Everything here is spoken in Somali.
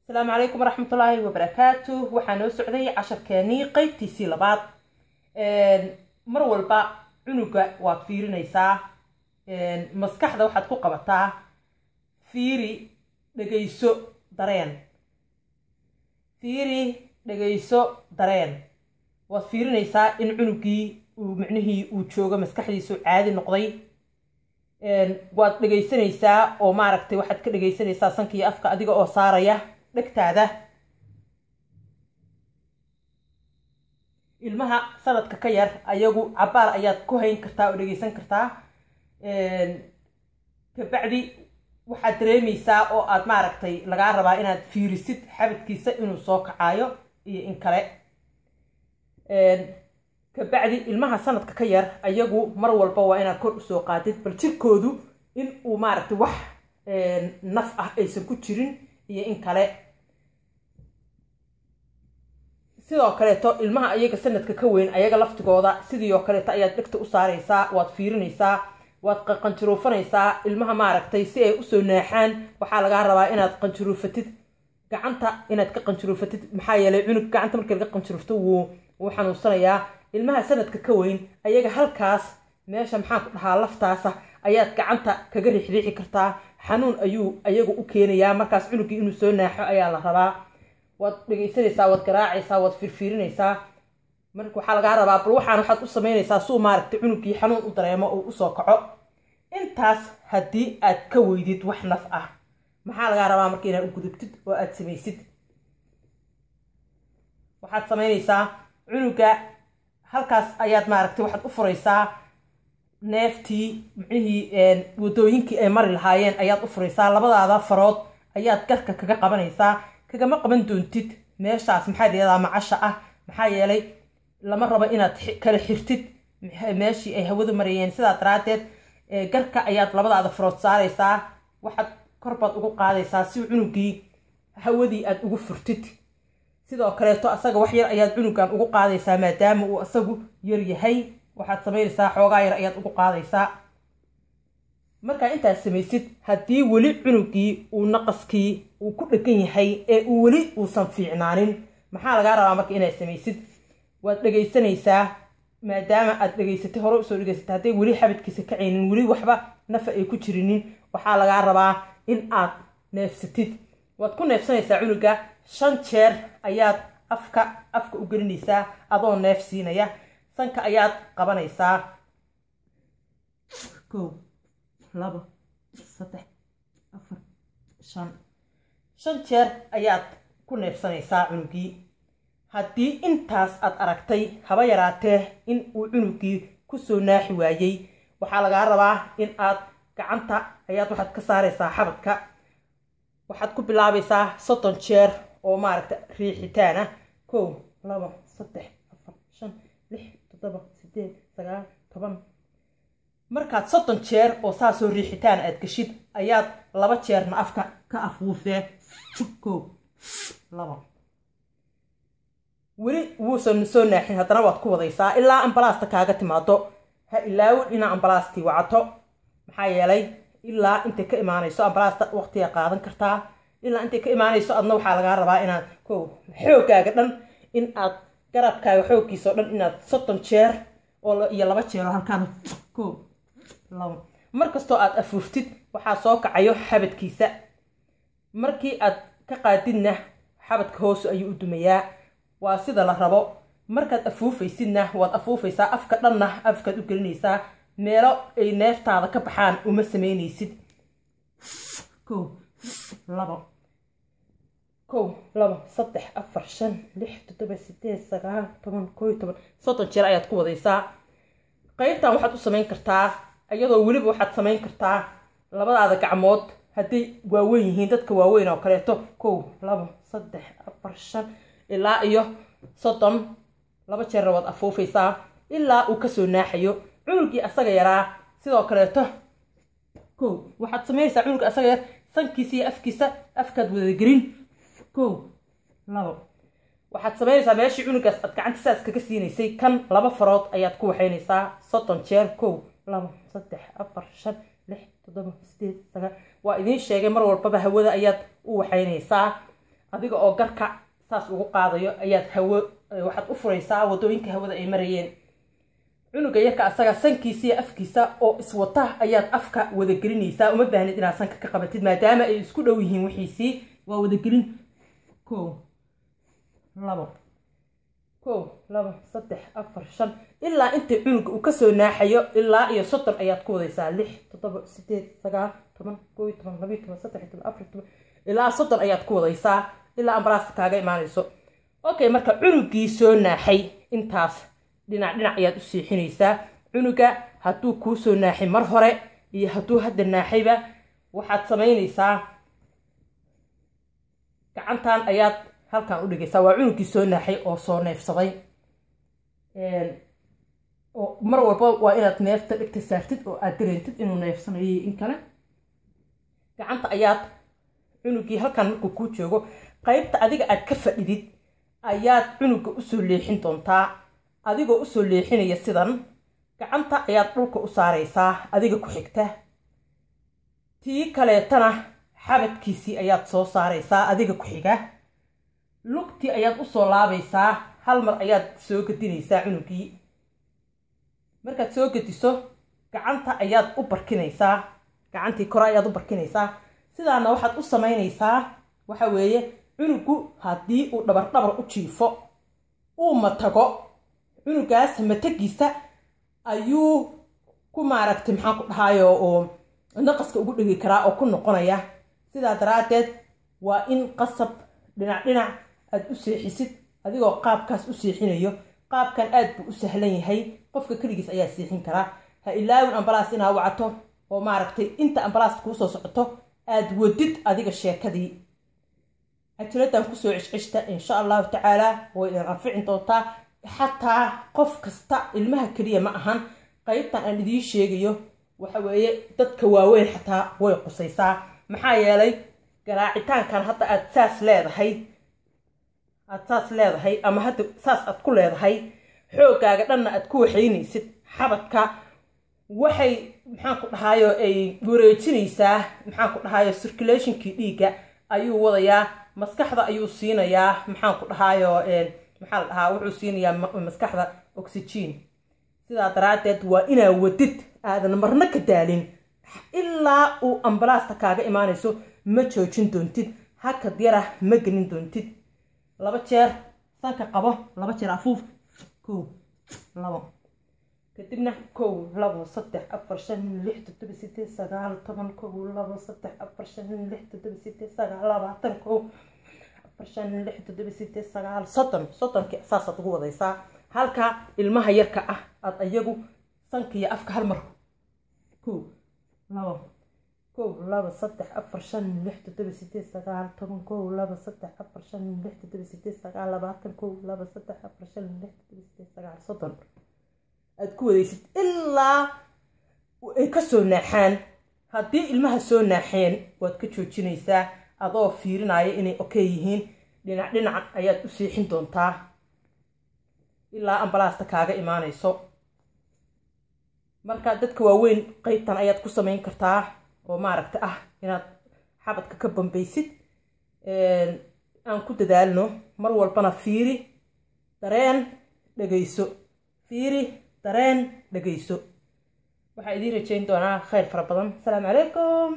السلام عليكم ورحمة الله وبركاته. وحانو سعودي عشر كاني قيبتي سي لباد مرول با عنوغا واد فيرينيسا مسكحدا waxaad ku qabataa fiiri dhageyso dareen waad fiirinaysaa in cunugii uu macnihii uu joogo maskaxdiisu caadi noqday waad dhageysanaysaa oo maaragtay waxaad ka dhageysanaysaa sanka iyo afka adiga oo saaraya dhagtaada ilmaha sanadka ka yar ayagu cabaar ayaad ku hayn kartaa oo dhageysan kartaa kabacdi waxaad dareemaysaa oo aad maaragtay lagaa rabaa inaad fiirisid xabadkiisa inuu soo kacayo iyo in kale kabacdi ilmaha sanadka ka yar ayagu mar walba waa inaad kor u soo qaadid bal jirkoodu in uu maaragtay wax naf ah aysan ku jirin iyo in kale sidoo kaleeto ilmaha ayaga sanadka ka weyn ayaga laftigooda sidoo kaleeto ayaad dhagta u saaraysaa waad fiirinaysaa waad qanjiruufanaysaa ilmaha maaragtay si ay u soo naaxaan waxaa laga rabaa inaad qanjiruufatid gacanta inaad ka qanjiruufatid maxaa yeelay cunug gacanta markii laga qanjiruufto wuu xanuunsanayaa ilmaha sanadka ka weyn ayaga halkaas meesha maxaa ku dhahaa laftaasa ayaad gacanta kaga riixriixi kartaa xanuun ayuu ayagu u keenayaa markaas cunugii inuu soo naaxo ayaa la rabaa waad dhageysanaysaa waad garaacaysaa waad fiirfiirinaysaa marka waxaa laga rabaa bal waxaad u sameynaysaa suu maaragtay cunugii xanuun u dareemo oo u soo kaco intaas haddii aad ka weydid wax naf ah maxaa laga rabaa marka inaad u gudubtid oo aad samaysid waxaad sameynaysaa cunuga halkaas ayaad maaragtay waxaad u furaysaa neeftii micnihii wadooyinkii ay mari lahaayeen ayaad u furaysaa labadaada farood ayaad garka kaga qabanaysaa kagama qaban doontid meeshaas maxaa leedahay macasha ah maxaa yeelay lama rabo inaad kala xirtid meeshii ay hawadu marayeen sidaa daraadeed garka ayaad labadaada farood saaraysaa waxaad korbaad ugu qaadaysaa si cunugii hawadii aad ugu furtid sidoo kaleeto asaga wax yar ayaad cunugan ugu qaadaysaa maadaama uu asagu yar yahay waxaad samaynaysaa xoogaa yar ayaad ugu qaadaysaa markaa intaad samaysid haddii weli cunugii uu naqaskii uu ku dhegan yahay ee uu weli uusan fiicnaanin maxaa lagaa rabaa marka inaad samaysid waad dhageysanaysaa maadaama aad dhageysatay hore usoo dhegeysatay hadday weli xabadkiisa kacaynin weli waxba nafa ay ku jirinin waxaa lagaa rabaa in aad neefsatid waad ku neefsanaysaa cunuga 5 jeer ayaad afka u gelinaysaa adoo neef siinaya sanka ayaad qabanaysaa 1 2 3 4 5 jeer ayaad ku neefsanaysaa cunugii haddii intaas aad aragtay haba yaraatee in uu cunugii ku soo naaxi waayay waxaa lagaa rabaa in aad gacanta ayaad waxaad ka saaraysaa xabadka waxaad ku bilaabaysaa 30 jeer oo maaragta riixitaan ah 1 2 3 4 5 6 7 8 9 10 markaad 30 jeer oo saasoo riixitaan aad gashid ayaad 2 jeerna afka ka afuufee 1 2 weli wuusan soo naaxin haddana waad ku wadaysaa ilaa ambalaasta kaaga timaado ha ilaawin inaa ambalaastii wacato maxaa yeelay ilaa intay ka imaanayso ambalaasta waqtiga qaadan kartaa ilaa intay ka imaanayso adna waxaa lagaa rabaa inaad xoogaaga dhan in aad garabkaaga xoogkiisa oo dhan inaad 30 jeer oo iyo 2 jeer oo halkaan 1 2 markastoo aad afuuftid waxaa soo kacayo xabadkiisa markii aad ka qaadidna xabadka hoos ayuu u dumayaa waa sida la rabo markaad afuufaysidna waad afuufaysaa afka dhanna afkaad u gelinaysaa meelo ay neeftaada ka baxaan uma sameynaysid 1 2 1 2 3 4 5 6 7 8 9 10 30 jeer ayaad ku wadaysaa qaybtan waxaad u samayn kartaa iyadoo weliba waxaad samayn kartaa labadaada gacmood haddii waaweyn yihiin dadka waaweyn oo kaleeto 1 2 3 4 5 ilaa iyo 30 2 jeer waad afuufaysaa ilaa uu ka soo naaxayo cunugii asaga yaraa sidoo kaleeto waxaad samaynaysaa cunuga asaga yar sankiisa iyo afkiisa afkaad wada gelin 1 2 waxaad samaynaysaa meeshii cunugaas aad gacantiisaas kaga siinaysay kan 2 farood ayaad ku waxaynaysaa 30 jeer 1 2 3 4 5 6 7 8 9 waa idiin sheegay mar walbaba hawada ayaad u waxaynaysaa adiga oo garka saas ugu qaadayo ayaad hawo waxaad u furaysaa wadooyinka hawada ay marayeen cunuga yarka asaga sankiisa iyo afkiisa oo iswata ayaad afka wada gelinaysaa uma baahnid inaad sanka ka qabatid maadaama ay isku dhow yihiin wixiisii waa wada gelin 1 2 3 4 5 ilaa inta cunuga uu ka soo naaxayo ilaa iyo 30 ayaad ku wadaysaa 6 7 8 9 10 11 12 13 14 ilaa 30 ayaad ku wadaysaa ilaa ambalaasta kaaga imaanayso okay marka cunugii soo naaxay intaas dhinac ayaad u siixinaysaa cunuga hadduu kuu soo naaxay mar hore iyo hadduu hadda naaxayba waxaad samaynaysaa gacantan ayaad halkan u dhigaysaa waa cunugii soo naaxay oo soo neefsaday oo mar walba waa inaad neefta dhigta saartid oo aad dareentid inuu neefsanayo in kale gacanta ayaad cunugii halkan markuu kuu joogo qaybta adiga aad ka fadhidid ayaad cunuga usoo leexin doontaa adigoo usoo leexinaya sidan gacanta ayaad dhulka u saaraysaa adiga ku xigta tii kaleetana xabadkiisii ayaad soo saaraysaa adiga ku xiga lugtii ayaad usoo laabaysaa hal mar ayaad soo gedinaysaa cunugii markaad soo gediso gacanta ayaad u barkinaysaa gacantii kore ayaad u barkinaysaa sidaana waxaad u samaynaysaa waxa weeye cunugu haddii uu dhabar u jiifo uu matago cunugaas matagiisa ayuu ku maaragtay maxaan ku dhahayo oo naqaska ugu dhigi karaa oo ku noqonaya sidaa daraadeed waa in qasab dhinac aad u seexisid adigoo qaabkaas u seexinayo qaabkan aad buu u sahlan yahay qofka kaligiis ayaa seexin karaa ha ilaawin ambalaas inaa wacato oo maaragtay inta ambalaasta kuu soo socoto aad wadid adiga sheekadii عجلتان كسو عشتا إن شاء الله تعالى ويرفعن دوتا حتى قف كستا المها كريه معهن قيبتان أن دي شيغيو وحوية دادك واوين حتى ويقصيسا محايا لي قراعتان كان حتى أتساس leedahay ama hadda saas aad ku leedahay xoogaaga dhanna aad ku waxaynaysid xabadka waxay maxaan ku dhahayo ay wareejinaysaa maxaan ku dhahayo circulationkii dhiigga ayuu wadayaa maskaxda ayuu siinayaa maxaan ku dhahayo maxaa la dhahaa wuxuu siinayaa maskaxda oxygen sidaa daraadeed waa inaa wadid aadan marna ka daalin ilaa uu ambalaasta kaaga imaanayso ma joojin doontid hakad yara ma gelin doontid 2 jeer sanka qabo 2 jeer afuuf 1 2 kadibna 1 2 3 4 5 6 7 8 9 10 1 2 3 4 5 6 7 8 9 10 4 5 6 saasad ugu wadaysaa halka ilmaha yarka ah aad ayagu sanka iyo afka hal mar 1 2 1 2 3 4 5 6 7 8 9 10 1 2 3 4 5 6 7 8 9 1 2 3 4 5 6 7 8 aad ku wadaysid ilaa ay ka soo naaxaan haddii ilmaha soo naaxeen waad ka joojinaysaa adoo fiirinaya inay okay yihiin dhinac ayaad u seexin doontaa ilaa ambalaasta kaaga imaanayso marka dadka waaweyn qaybtan ayaad ku samayn kartaa oo maaragta ah inaad xabadka ka bambaysid aan ku dadaalno mar walbana fiiri dareen dhagayso fiiri dareen dhagayso waxaa idiin rajayn doonaa khayr fara badan. Assalaamu calaykum.